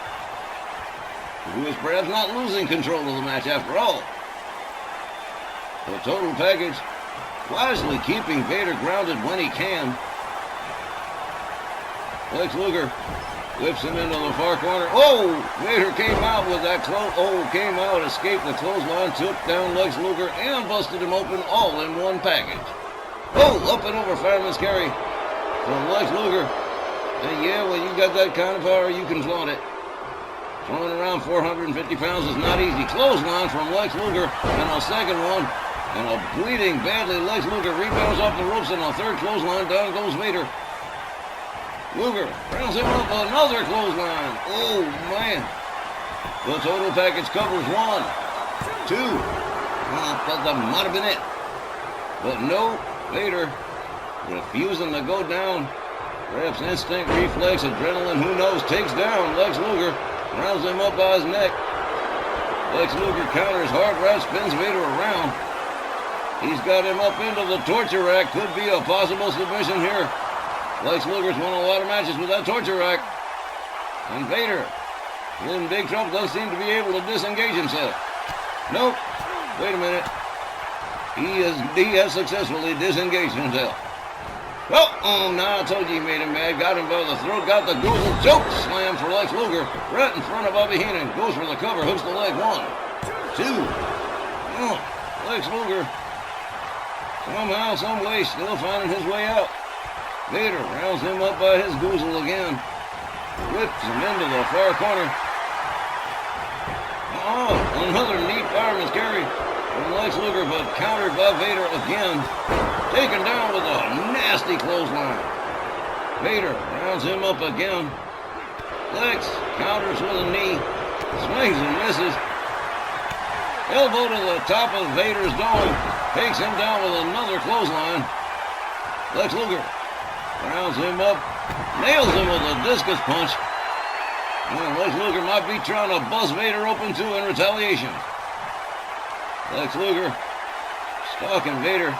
who is perhaps not losing control of the match after all. The total package wisely keeping Vader grounded when he can. Lex Luger whips him into the far corner. Oh, Vader came out with that came out, escaped the clothesline, took down Lex Luger, and busted him open all in one package. Oh, up and over fireman's carry from Lex Luger. And yeah, when you got that kind of power, you can flaunt it. Throwing around 450 pounds is not easy. Clothesline from Lex Luger, and a second one. And a bleeding badly Lex Luger rebounds off the ropes, and a third clothesline. Down goes Vader. Luger rounds him up, another clothesline. Oh, man. The total package covers 1, 2. I thought that might have been it. But no, Vader refusing to go down. Perhaps instinct, reflex, adrenaline, who knows, takes down Lex Luger. Rounds him up by his neck. Lex Luger counters hard right, spins Vader around. He's got him up into the torture rack. Could be a possible submission here. Lex Luger's won a lot of matches with that torture rack. And Vader, in big trouble, doesn't seem to be able to disengage himself. Nope. Wait a minute. He has successfully disengaged himself. Oh, now I told you he made him mad. Got him by the throat, got the Goozle choke slam for Lex Luger. Right in front of Bobby Heenan. Goes for the cover, hooks the leg. 1, 2. Oh, Lex Luger, somehow, some way, still finding his way out. Vader rounds him up by his Goozle again. Whips him into the far corner. Oh, another neat fireman's carry from Lex Luger, but countered by Vader again. Taken down with a nasty clothesline. Vader rounds him up again. Lex counters with a knee. Swings and misses. Elbow to the top of Vader's dome. Takes him down with another clothesline. Lex Luger rounds him up. Nails him with a discus punch. And Lex Luger might be trying to bust Vader open too in retaliation. Lex Luger stalking Vader.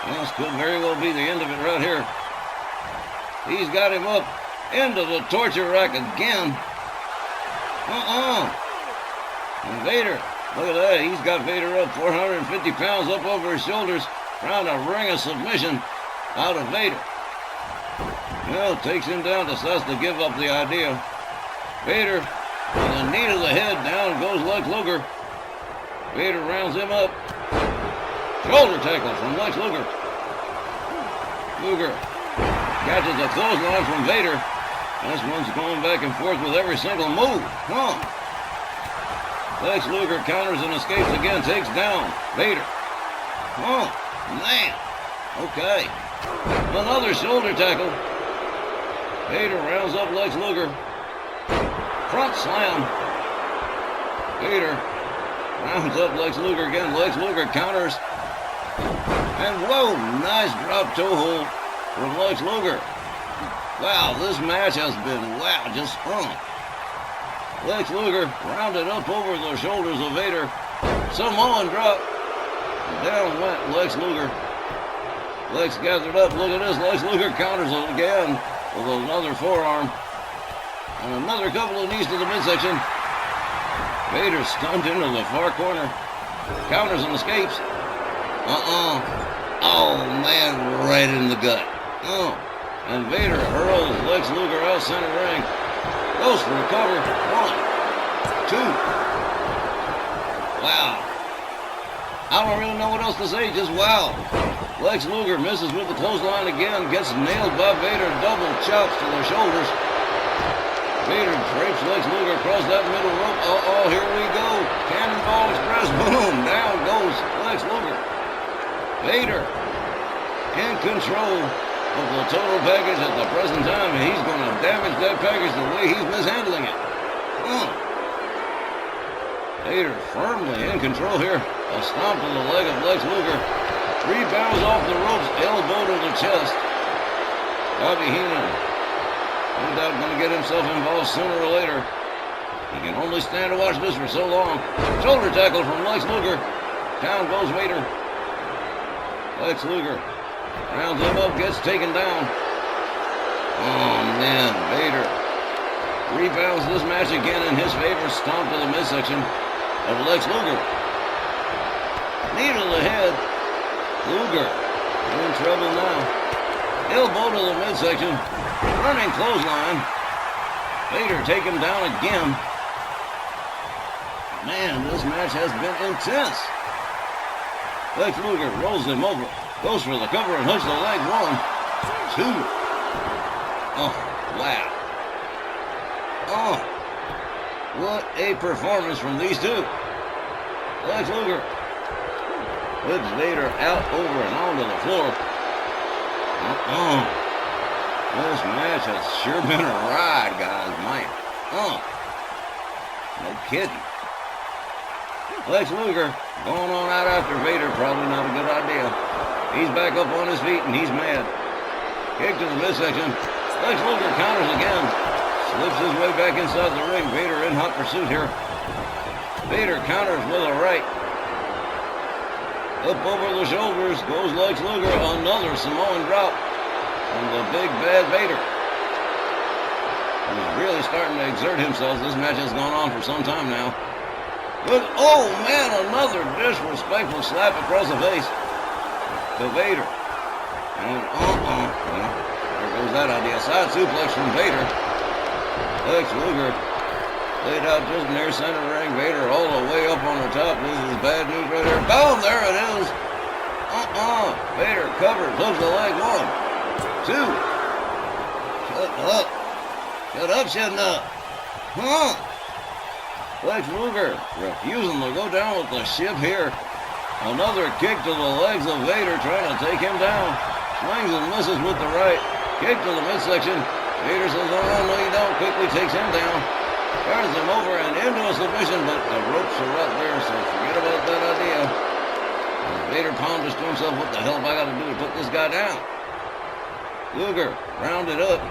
This could very well be the end of it right here. He's got him up into the torture rack again. And Vader, look at that. He's got Vader up 450 pounds up over his shoulders, trying to wring a submission out of Vader. Well, takes him down, decides to give up the idea. Vader, with a knee to the head, down goes Lex Luger. Vader rounds him up. Shoulder tackle from Lex Luger. Luger catches a clothesline from Vader. This one's going back and forth with every single move. Lex Luger counters and escapes again, takes down Vader. Oh, man. Okay. Another shoulder tackle. Vader rounds up Lex Luger. Front slam. Vader rounds up Lex Luger again. Lex Luger counters. And whoa, nice drop toe hold from Lex Luger. Wow, this match has been, just fun. Lex Luger rounded up over the shoulders of Vader. Samoan drop. Down went Lex Luger. Lex gathered up. Look at this. Lex Luger counters it again with another forearm. And another couple of knees to the midsection. Vader stunned into the far corner. Counters and escapes. Oh, man, right in the gut. And Vader hurls Lex Luger out center ring. Goes for the cover. 1, 2. Wow. I don't really know what else to say, just wow. Lex Luger misses with the clothesline again, gets nailed by Vader, double chops to the shoulders. Vader drapes Lex Luger across that middle rope. Here we go. Cannonball Express. Boom. Down goes Lex Luger. Vader in control. of the total package at the present time, and he's going to damage that package the way he's mishandling it. Vader firmly in control here. A stomp to the leg of Lex Luger. Rebounds off the ropes, elbow to the chest. Bobby Heenan, no doubt going to get himself involved sooner or later. He can only stand to watch this for so long. Shoulder tackle from Lex Luger. Down goes Vader. Lex Luger rounds him up, gets taken down. Oh man, Vader rebounds this match again in his favor. Stomp to the midsection of Lex Luger. Knee to the head. Luger in trouble now. Elbow to the midsection. Running clothesline. Vader take him down again. Man, this match has been intense. Lex Luger rolls him over. Goes for the cover and hooks the leg. 1, 2. Oh, wow. Oh, what a performance from these two. Lex Luger whips Vader out, over, and onto the floor. This match has sure been a ride, guys. Man. No kidding. Lex Luger going on out after Vader, probably not a good idea. He's back up on his feet and he's mad. Kick to the midsection. Lex Luger counters again. Slips his way back inside the ring. Vader in hot pursuit here. Vader counters with a right. Up over the shoulders goes Lex Luger. Another Samoan drop from the big bad Vader. He's really starting to exert himself. This match has gone on for some time now. Look, oh man, another disrespectful slap across the face to Vader. And well, there goes that idea. Side suplex from Vader. Lex Luger laid out just near center ring. Vader all the way up on the top. This is bad news right here. Boom, there it is. Vader covers, hooks the leg. 1, 2. Shut up. Shut up, shutting up. Lex Luger refusing to go down with the ship here. Another kick to the legs of Vader, trying to take him down. Swings and misses with the right. Kick to the midsection. Vader says, oh, no, you don't. Quickly takes him down. Turns him over and into a submission, but the ropes are right there, so forget about that idea. And Vader ponders to himself, what the hell have I got to do to put this guy down? Luger rounded up.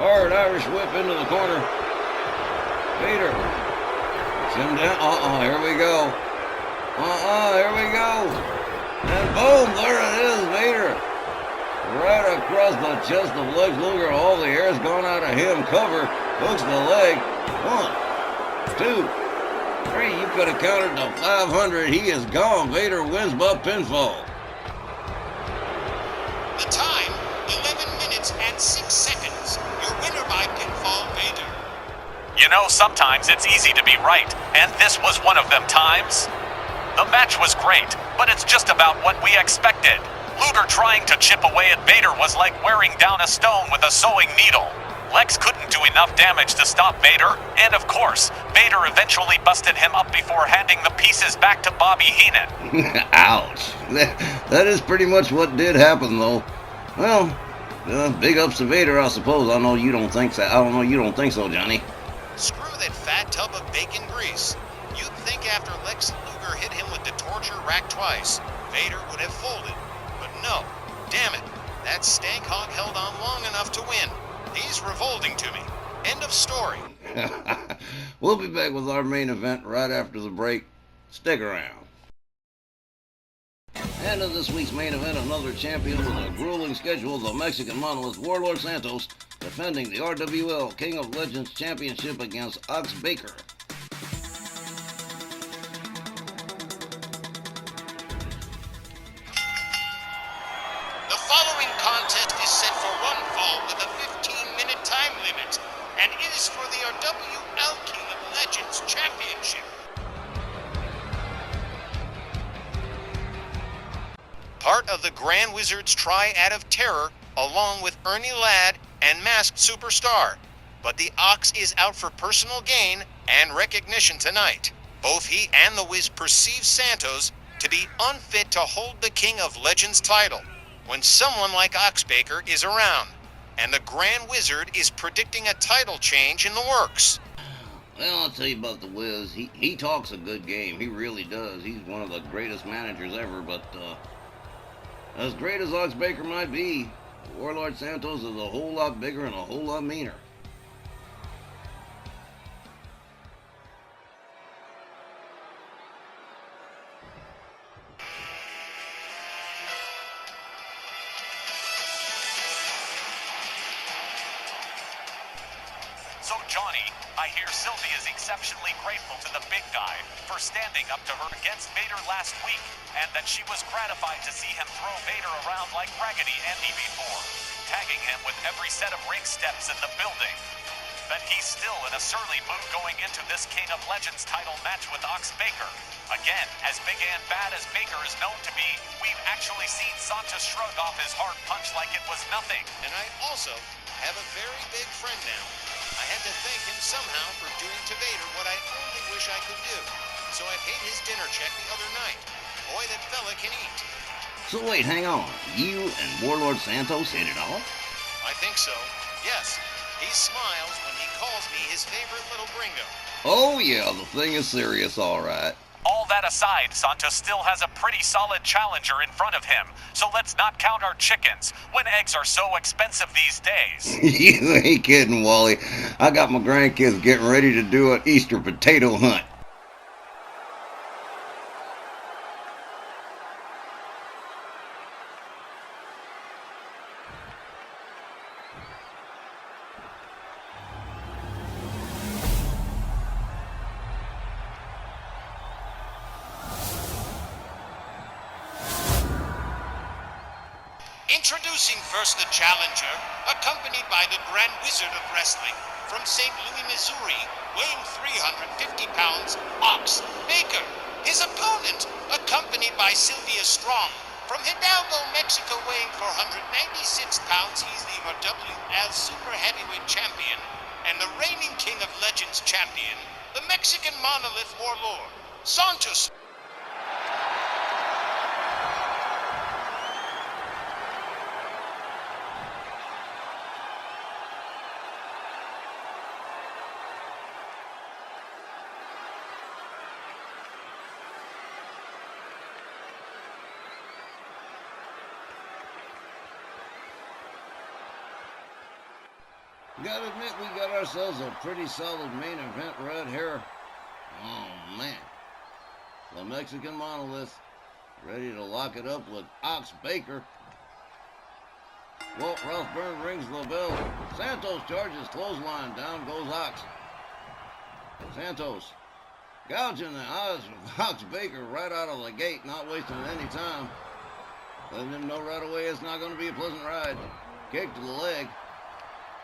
Hard Irish whip into the corner. Vader puts him down. Here we go. Here we go. And boom, there it is, Vader. Right across the chest of Lex Luger. All the air's gone out of him. Cover. Hooks the leg. 1, 2, 3. You could have counted to 500. He is gone. Vader wins by pinfall. The time, 11 minutes and 6 seconds. Your winner by pinfall, Vader. You know, sometimes it's easy to be right, and this was one of them times. The match was great, but it's just about what we expected. Luger trying to chip away at Vader was like wearing down a stone with a sewing needle. Lex couldn't do enough damage to stop Vader, and of course, Vader eventually busted him up before handing the pieces back to Bobby Heenan. Ouch. That is pretty much what did happen, though. Well, big ups to Vader, I suppose. I know you don't think so. Johnny. Screw that fat tub of bacon grease. You'd think after Lex Luger hit him with the torture rack twice, Vader would have folded. But no. Damn it. That stank hog held on long enough to win. He's revolting to me. End of story. We'll be back with our main event right after the break. Stick around. And in this week's main event, another champion with a grueling schedule, the Mexican monolith Rwl Santos, defending the RWL King of Legends Championship against Ox Baker. The following contest is set for one fall with a 15-minute time limit, and is for the RWL King of Legends Championship. Part of the Grand Wizard's Triad of Terror, along with Ernie Ladd and Masked Superstar. But the Ox is out for personal gain and recognition tonight. Both he and the Wiz perceive Santos to be unfit to hold the King of Legends title. when someone like Oxbaker is around, and the Grand Wizard is predicting a title change in the works. Well, I'll tell you about the Wiz. He talks a good game. He really does. He's one of the greatest managers ever, but as great as Oxbaker might be, Warlord Santos is a whole lot bigger and a whole lot meaner. So, Johnny, I hear Sylvie is exceptionally grateful to the big guy for standing up to her against Vader last week, and that she was gratified to see him throw Vader around like Raggedy Andy before, tagging him with every set of ring steps in the building. That he's still in a surly mood going into this King of Legends title match with Oxbaker. Again, as big and bad as Baker is known to be, we've actually seen Santos shrug off his hard punch like it was nothing. And I also have a very big friend now. I had to thank him somehow for doing to Vader what I only wish I could do. So I paid his dinner check the other night. Boy, that fella can eat. So wait, hang on. You and Warlord Santos hit it off? I think so. Yes. He smiles when he calls me his favorite little gringo. Oh yeah, the thing is serious, all right. All that aside, Santos still has a pretty solid challenger in front of him, so let's not count our chickens when eggs are so expensive these days. You ain't kidding, Wally. I got my grandkids getting ready to do an Easter potato hunt. Introducing first the challenger, accompanied by the Grand Wizard of Wrestling, from St. Louis, Missouri, weighing 350 pounds, Ox Baker. His opponent, accompanied by Sylvia Strong, from Hidalgo, Mexico, weighing 496 pounds. He's the RWL Super Heavyweight Champion and the reigning King of Legends Champion, the Mexican Monolith Warlord, Santos. Gotta admit, we got ourselves a pretty solid main event right here. Oh, man. The Mexican Monolith, ready to lock it up with Ox Baker. Walt Rothburn rings the bell. Santos charges clothesline. Down goes Ox. Santos gouging the eyes of Ox Baker right out of the gate, not wasting any time. Letting him know right away it's not going to be a pleasant ride. Kick to the leg.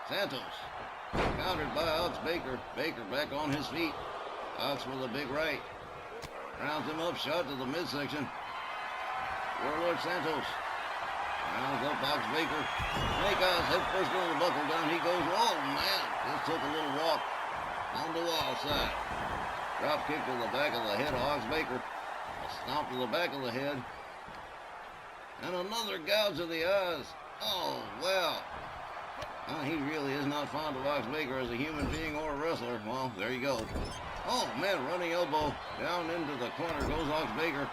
Santos, countered by Ox Baker. Baker back on his feet. Ox with a big right. Rounds him up, shot to the midsection. Warlord Santos rounds up Ox Baker. Snake Eyes head first on the buckle. Down he goes. Oh, man. Just took a little walk on the wall side. Drop kick to the back of the head of Ox Baker. A stomp to the back of the head. And another gouge of the eyes. Oh, well. He really is not fond of Ox Baker as a human being or a wrestler. Well, there you go. Oh, man, running elbow. Down into the corner goes Ox Baker.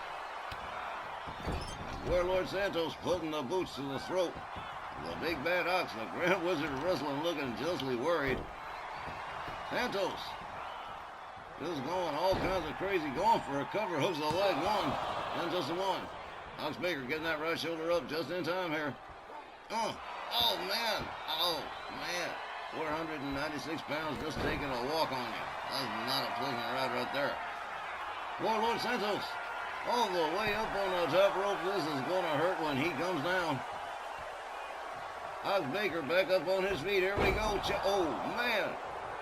Warlord Santos putting the boots to the throat. The big bad Ox, the Grand Wizard of Wrestling, looking justly worried. Santos just going all kinds of crazy, going for a cover, hooks the leg, one, and just a one. Ox Baker getting that right shoulder up just in time here. Oh, man. Oh, man. 496 pounds just taking a walk on you. That's not a pleasant ride right there. Warlord Santos all the way up on the top rope. This is going to hurt when he comes down. Ox Baker back up on his feet. Here we go. Oh, man.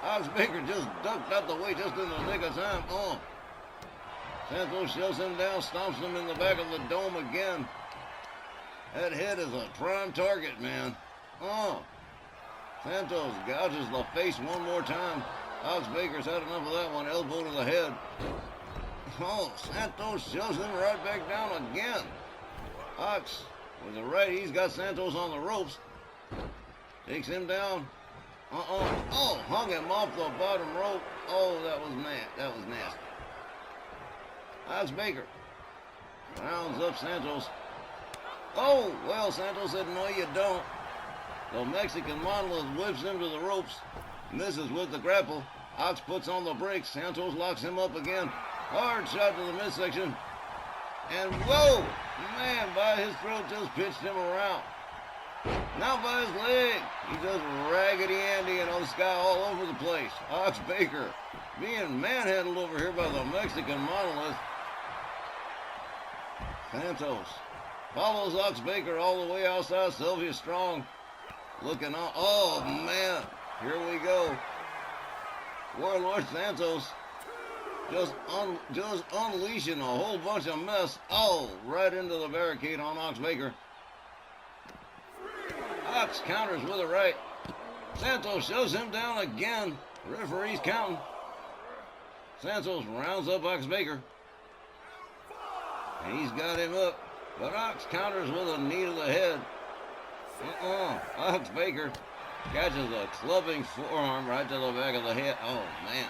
Ox Baker just ducked out the way just in the nick of time. Santos shoves him down, stomps him in the back of the dome again. That head is a prime target, man. Santos gouges the face one more time. Ox Baker's had enough of that one. Elbow to the head. Santos shoves him right back down again. Ox With the right, he's got Santos on the ropes. Takes him down. Oh, hung him off the bottom rope. Oh, that was nasty. Ox Baker rounds up Santos. Oh, well, Santos said, no, you don't. The Mexican monolith whips him to the ropes. Misses with the grapple. Ox puts on the brakes. Santos locks him up again. Hard shot to the midsection. And whoa, man, by his throat just pitched him around. Now by his leg. He just Raggedy Andy and on the sky all over the place. Ox Baker being manhandled over here by the Mexican monolith. Santos follows Ox Baker all the way outside. Sylvia Strong looking on. Oh, man. Here we go. Warlord Santos just unleashing a whole bunch of mess. Oh, right into the barricade on Ox Baker. Ox counters with a right. Santos shoves him down again. Referee's counting. Santos rounds up Ox Baker. And he's got him up. But Ox counters with a knee to the head. Ox Baker catches a clubbing forearm right to the back of the head. Oh, man.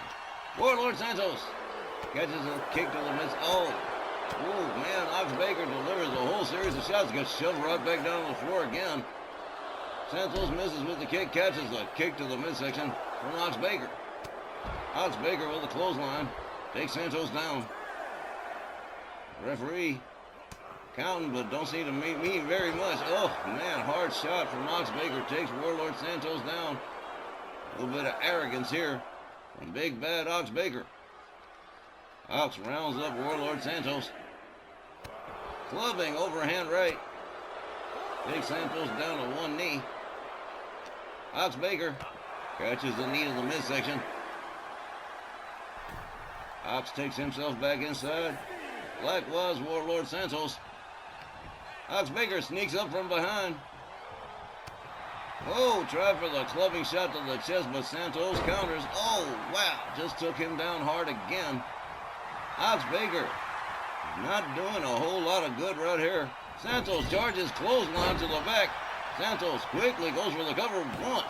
Warlord Santos catches a kick to the midst. Oh, man. Ox Baker delivers a whole series of shots. Gets shoved right back down to the floor again. Santos misses with the kick. Catches a kick to the midsection from Ox Baker. Ox Baker with a clothesline. Takes Santos down. Referee counting, but don't seem to mean very much. Oh, man, hard shot from Ox Baker. Takes Warlord Santos down. A little bit of arrogance here from big bad Ox Baker. Ox rounds up Warlord Santos. Clubbing overhand right. Takes Santos down to one knee. Ox Baker catches the knee to the midsection. Ox takes himself back inside. Likewise, Warlord Santos. Ox Baker sneaks up from behind. Oh, tried for the clubbing shot to the chest, but Santos counters. Oh, wow, just took him down hard again. Ox Baker not doing a whole lot of good right here. Santos charges clothesline to the back. Santos quickly goes for the cover. 1,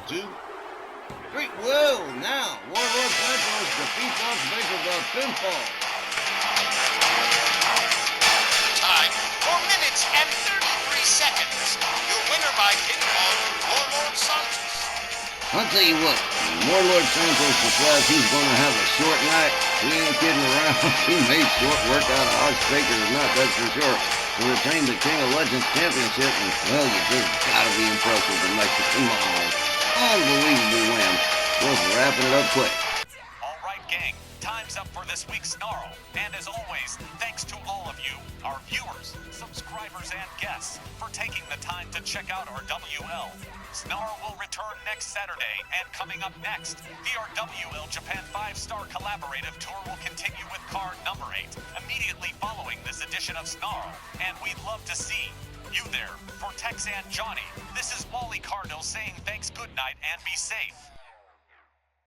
2, 3. Whoa, now Warlord Santos defeats Ox Baker by pinfall. Time 4 minutes and 33 seconds. Your winner by pinfall, Warlord Santos. I'll tell you what, when Warlord Santos decides he's going to have a short night, he ain't kidding around. He made short work out of Ox Baker tonight, that's for sure. To retain the King of Legends Championship, and well, you just gotta be impressed with the Mexican model. Unbelievable win. Just wrapping it up quick. All right, gang. Time's up for this week's Snarl. And as always, thanks to all of you, our viewers, subscribers, and guests, for taking the time to check out our WL. Snarl will return next Saturday, and coming up next, the RWL Japan 5-Star Collaborative Tour will continue with card number 8, immediately following this edition of Snarl. And we'd love to see you there. For Tex and Johnny, this is Wally Cardinal saying thanks, good night, and be safe.